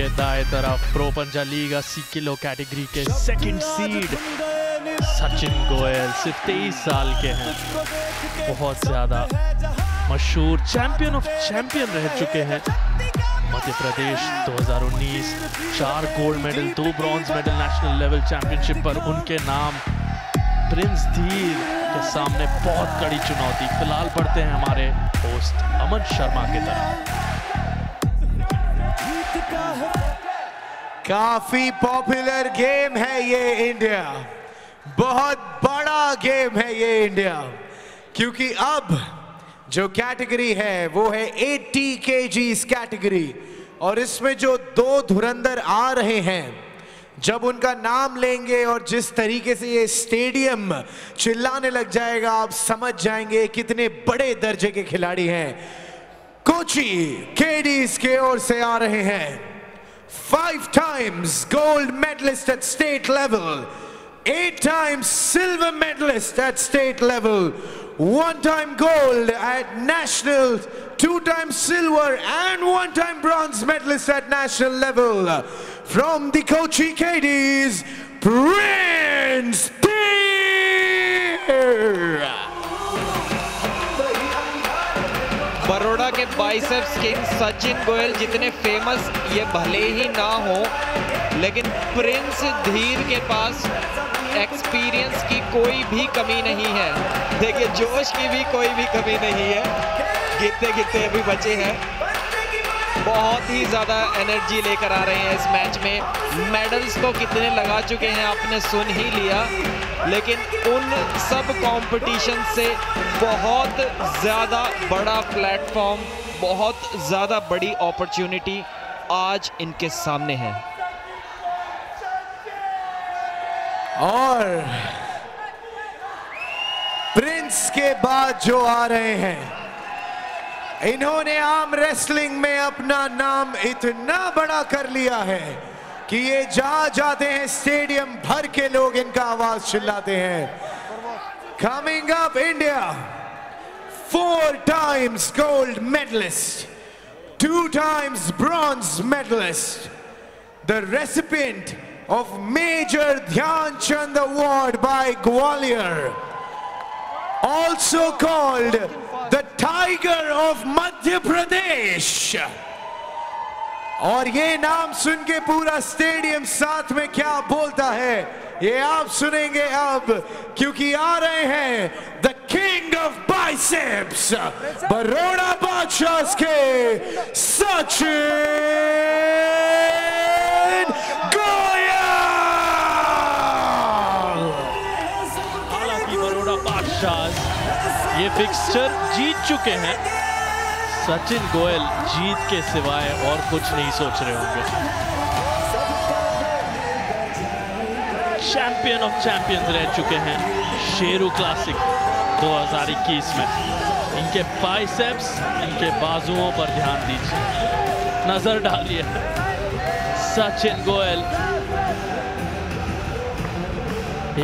के दाएं तरफ प्रो पंजा लीग 80 किलो कैटेगरी के सेकंड सीड सचिन गोयल सिर्फ 23 साल के हैं। बहुत ज्यादा मशहूर चैंपियन ऑफ चैंपियन रह चुके हैं। Madhya Pradesh 2019 4 gold medal 2 bronze medal national level championship पर उनके नाम। प्रिंस धीर के सामने बहुत कड़ी चुनौती। फिलहाल बढ़ते हैं हमारे होस्ट अमन शर्मा की तरफ। काफी पॉपुलर गेम है ये इंडिया, बहुत बड़ा गेम है ये इंडिया, क्योंकि अब जो कैटेगरी है वो है 80 kgs कैटेगरी और इसमें जो 2 धुरंधर आ रहे हैं, जब उनका नाम लेंगे और जिस तरीके से ये स्टेडियम चिल्लाने लग जाएगा, आप समझ जाएंगे कितने बड़े दर्जे के खिलाड़ी हैं। कोची केडीज के ओर से आ रहे हैं 5 times gold medalist at state level, 8 times silver medalist at state level, 1 time gold at national, 2 times silver and 1 time bronze medalist at national level. From the Kochi Kadies, Prince Dhir. Baroda के biceps king Sachin Goyal जितने famous ये भले ही ना हो, लेकिन Prince धीर के पास experience की कोई भी कमी नहीं है। देखिए जोश की भी कोई भी कमी नहीं है। गिरते गिरते अभी बचे हैं, बहुत ही ज़्यादा एनर्जी लेकर आ रहे हैं इस मैच में। मेडल्स तो कितने लगा चुके हैं आपने सुन ही लिया, लेकिन उन सब कंपटीशन से बहुत ज़्यादा बड़ा प्लेटफॉर्म, बहुत ज़्यादा बड़ी अपॉर्चुनिटी आज इनके सामने है। और प्रिंस के बाद जो आ रहे हैं, इन्होंने आर्म रेसलिंग में अपना नाम इतना बड़ा कर लिया है कि ये जाते हैं स्टेडियम भर के लोग इनका आवाज चिल्लाते हैं। Coming up India, 4 times gold medalist, 2 times bronze medalist, the recipient of Major Dhyan Chand Award by Gwalior, also called the Tiger of Madhya Pradesh। और ये नाम सुन के पूरा स्टेडियम साथ में क्या बोलता है ये आप सुनेंगे अब, क्योंकि आ रहे हैं the king of biceps, Baroda बादशाह के सचिन गोयल। हालांकि बड़ौदा बादशाह ये फिक्सचर जीत चुके हैं, सचिन गोयल जीत के सिवाय और कुछ नहीं सोच रहे होंगे। चैंपियन ऑफ चैंपियंस रह चुके हैं शेरू क्लासिक 2021 में। इनके बाइसेप्स, इनके बाजुओं पर ध्यान दीजिए, नजर डालिए। सचिन गोयल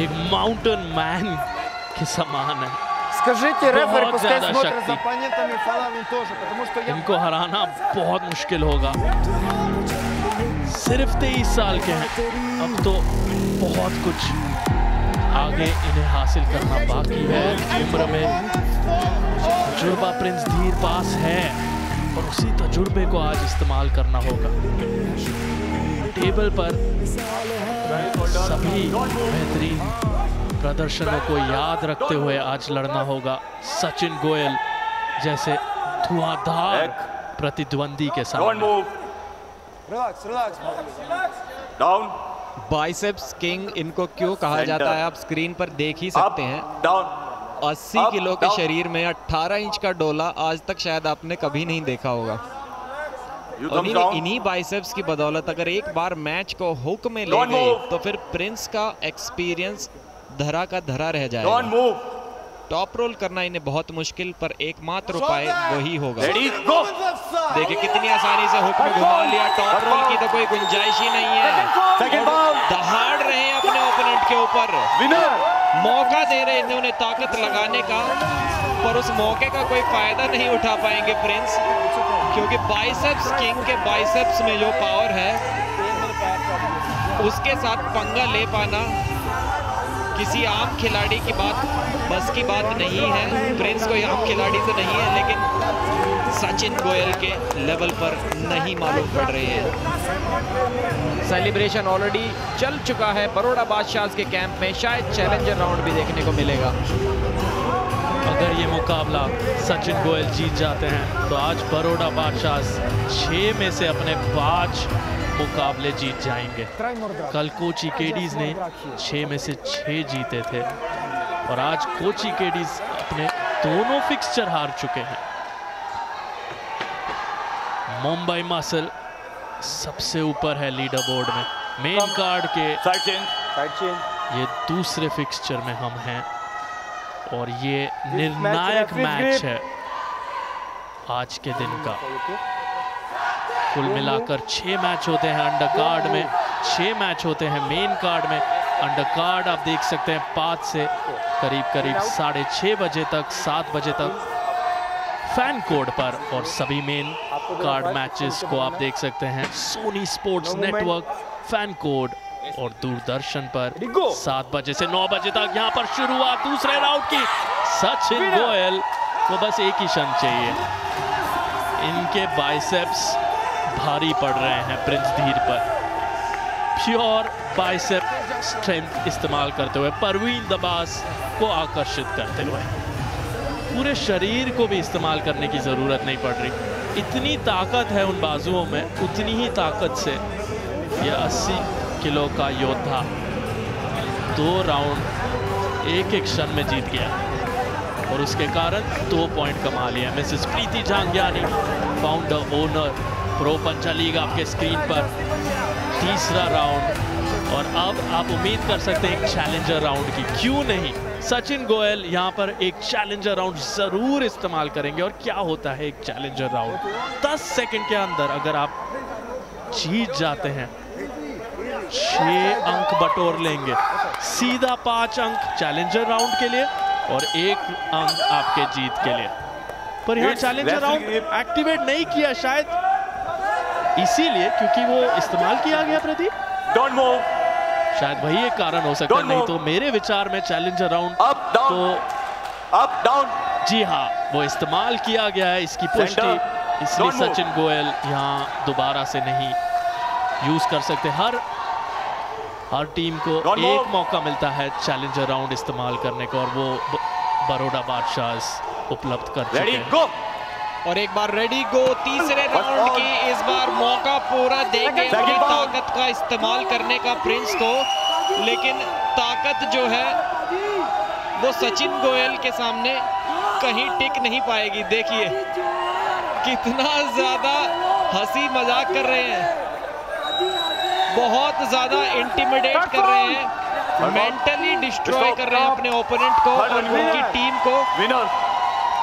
एक माउंटेन मैन के समान है। Скажите, рефери пускай ज़्यादा смотрят शक्ति। за оппонентами фалами тоже, потому что я... इनको हराना बहुत मुश्किल होगा। सिर्फ 23 साल के हैं, अब तो बहुत कुछ आगे इन्हें हासिल करना बाकी है। उम्र में तजुर्बा प्रिंस धीर पास है और उसी तजुर्बे को आज इस्तेमाल करना होगा। टेबल पर सभी बेहतरीन प्रदर्शनों को याद रखते हुए आज लड़ना होगा सचिन गोयल जैसे धुआंधार प्रतिद्वंदी के सामने। बाइसेप्स किंग इनको क्यों कहा जाता है आप स्क्रीन पर देख ही सकते हैं। 80 किलो के शरीर में 18 इंच का डोला आज तक शायद आपने कभी नहीं देखा होगा। इन्हीं बाइसेप्स की बदौलत अगर एक बार मैच को हुक में ले गए तो फिर प्रिंस का एक्सपीरियंस धरा का धरा रह जाएगा। टॉप रोल करना इन्हें बहुत मुश्किल, पर एकमात्र उपाय वही होगा। देखिए कितनी आसानी से हुक में घुमा लिया। टॉप रोल की तो कोई गुंजाइश ही नहीं है। दहाड़ रहे हैं अपने ओपोनेंट के ऊपर, मौका दे रहे हैं उन्हें ताकत लगाने का, पर उस मौके का कोई फायदा नहीं उठा पाएंगे प्रिंस, क्योंकि बाइसेप्स किंग के बाइसेप्स में जो पावर है उसके साथ पंगा ले पाना किसी आम खिलाड़ी की बस की बात नहीं है। प्रिंस कोई आम खिलाड़ी तो नहीं है, लेकिन सचिन गोयल के लेवल पर नहीं मालूम पड़ रही है। सेलिब्रेशन ऑलरेडी चल चुका है बड़ौदा बादशाह के कैंप में, शायद चैलेंजर राउंड भी देखने को मिलेगा। अगर ये मुकाबला सचिन गोयल जीत जाते हैं तो आज बड़ौदा बादशाह 6 में से अपने 5 मुकाबले जीत जाएंगे। कल कोची केडीज ने 6 में से 6 जीते थे और आज कोची केडीज अपने दोनों फिक्सचर हार चुके हैं। मुंबई मसल सबसे ऊपर है लीडर बोर्ड में। मेन कार्ड के ये दूसरे फिक्सचर में हम हैं और ये निर्णायक मैच है आज के दिन का। कुल मिलाकर 6 मैच होते हैं अंडर कार्ड में, 6 मैच होते हैं मेन कार्ड में। अंडर कार्ड आप देख सकते हैं 5 से करीब 6:30 बजे तक, 7 बजे तक फैन कोड पर, और सभी मेन कार्ड मैचेस को आप देख सकते हैं Sony sports network, fan code और दूरदर्शन पर 7 बजे से 9 बजे तक। यहाँ पर शुरुआत दूसरे राउंड की। सचिन गोयल को बस एक ही क्षण चाहिए। इनके बाइसेप्स भारी पड़ रहे हैं प्रिंस धीर पर। प्योर बाइसेप स्ट्रेंथ इस्तेमाल करते हुए, परवीन दबास को आकर्षित करते हुए, पूरे शरीर को भी इस्तेमाल करने की ज़रूरत नहीं पड़ रही। इतनी ताकत है उन बाजुओं में, उतनी ही ताकत से ये 80 किलो का योद्धा 2 राउंड एक क्षण में जीत गया और उसके कारण 2 पॉइंट कमा लिया। मिसेस प्रीति जांगियानी, फाउंडर ओनर प्रो पंचा लीग, आपके स्क्रीन पर। तीसरा राउंड और अब आप उम्मीद कर सकते हैं एक चैलेंजर राउंड की। क्यों नहीं, सचिन गोयल यहाँ पर एक चैलेंजर राउंड जरूर इस्तेमाल करेंगे। और क्या होता है एक चैलेंजर राउंड? 10 सेकंड के अंदर अगर आप जीत जाते हैं 6 अंक बटोर लेंगे, सीधा 5 अंक चैलेंजर राउंड के लिए और 1 अंक आपके जीत के लिए। पर यहाँ चैलेंजर राउंड एक्टिवेट नहीं किया, शायद इसीलिए क्योंकि वो इस्तेमाल किया गया। प्रदीप, डोंट मूव, शायद वही एक कारण हो सकता है। नहीं तो मेरे विचार में चैलेंजर राउंड अप डाउन, जी हाँ, वो इस्तेमाल किया गया है, इसकी पुष्टि इसलिए सचिन गोयल यहाँ दोबारा से नहीं यूज कर सकते। हर टीम को एक मौका मिलता है चैलेंजर राउंड इस्तेमाल करने का और वो बड़ौदा बादशाह उपलब्ध कर चुके हैं। और एक बार रेडी गो, तीसरे राउंड की इस बार मौका पूरा देंगे अपनी ताकत का इस्तेमाल करने का प्रिंस को, लेकिन ताकत जो है वो सचिन गोयल के सामने कहीं टिक नहीं पाएगी। देखिए कितना ज्यादा हंसी मजाक कर रहे हैं, बहुत ज्यादा इंटिमिडेट कर रहे हैं, मेंटली डिस्ट्रॉय कर रहे हैं अपने ओपोनेंट को और उनकी टीम को।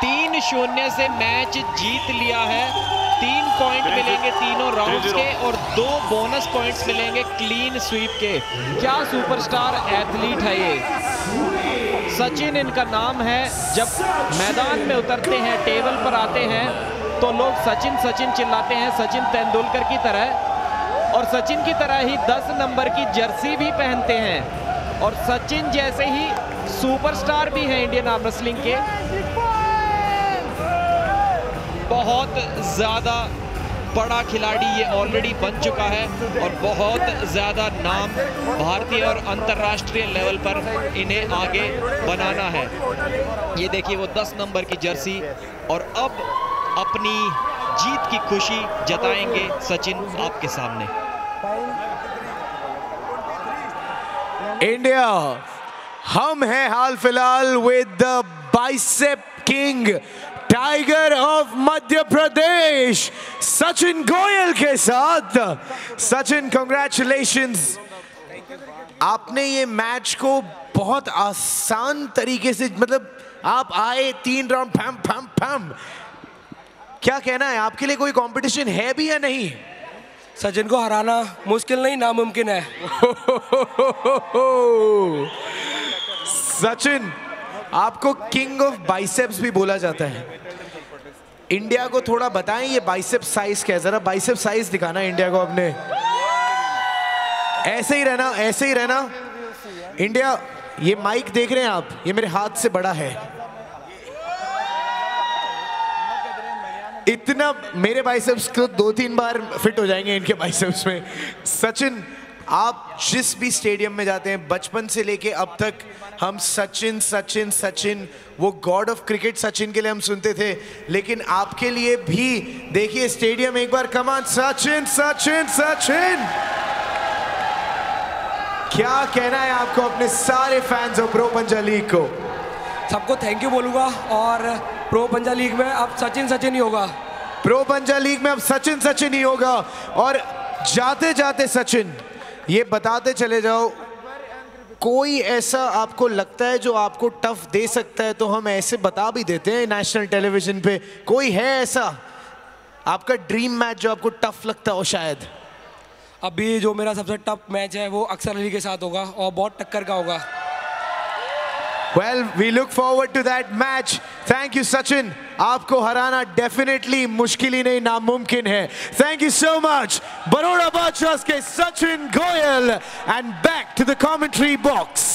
3-0 से मैच जीत लिया है। 3 पॉइंट मिलेंगे तीनों राउंड्स के और 2 बोनस पॉइंट्स मिलेंगे क्लीन स्वीप के। क्या सुपरस्टार एथलीट है ये, सचिन इनका नाम है। जब मैदान में उतरते हैं, टेबल पर आते हैं तो लोग सचिन सचिन चिल्लाते हैं, सचिन तेंदुलकर की तरह, और सचिन की तरह ही 10 नंबर की जर्सी भी पहनते हैं और सचिन जैसे ही सुपरस्टार भी हैं इंडियन आर्म रेसलिंग के। बहुत ज्यादा बड़ा खिलाड़ी ये ऑलरेडी बन चुका है और बहुत ज्यादा नाम भारतीय और अंतर्राष्ट्रीय लेवल पर इन्हें आगे बनाना है। ये देखिए वो 10 नंबर की जर्सी, और अब अपनी जीत की खुशी जताएंगे सचिन आपके सामने। इंडिया, हम हैं हाल फिलहाल with the bicep king, tiger of Madhya Pradesh, Sachin Goyal के साथ। सचिन, कांग्रेचुलेशंस, आपने ये मैच को बहुत आसान तरीके से, मतलब आप आए 3 राउंड फैम फैम फैम। क्या कहना है, आपके लिए कोई कंपटीशन है भी या नहीं? सचिन को हराना मुश्किल नहीं, नामुमकिन है। सचिन, आपको किंग ऑफ बाइसेप्स भी बोला जाता है। इंडिया को थोड़ा बताएं ये बाइसेप साइज क्या है, जरा बाइसेप साइज दिखाना इंडिया को अपने। ऐसे ही रहना, ऐसे ही रहना। इंडिया, ये माइक देख रहे हैं आप, ये मेरे हाथ से बड़ा है। इतना मेरे बाइसेप्स को 2-3 बार फिट हो जाएंगे इनके बाइसेप्स में। सचिन, आप जिस भी स्टेडियम में जाते हैं, बचपन से लेके अब तक हम सचिन सचिन सचिन, वो गॉड ऑफ क्रिकेट सचिन के लिए हम सुनते थे, लेकिन आपके लिए भी देखिए स्टेडियम एक बार, कमान सचिन सचिन सचिन। क्या कहना है आपको अपने सारे फैंस और प्रो पंजा लीग को? सबको थैंक यू बोलूँगा, और प्रो पंजा लीग में अब सचिन सचिन ही होगा। प्रो पंजा लीग में अब सचिन सचिन ही होगा। और जाते जाते सचिन, ये बताते चले जाओ, कोई ऐसा आपको लगता है जो आपको टफ दे सकता है, तो हम ऐसे बता भी देते हैं नेशनल टेलीविजन पे। कोई है ऐसा आपका ड्रीम मैच जो आपको टफ लगता हो? शायद अभी जो मेरा सबसे टफ मैच है वो अक्षर अली के साथ होगा, और बहुत टक्कर का होगा। Well, we look forward to that match. Thank you, Sachin. आपको हराना डेफिनेटली मुश्किल ही नहीं, नामुमकिन है। Thank you so much, Baroda बादशाह के Sachin Goyal, and back to the commentary box.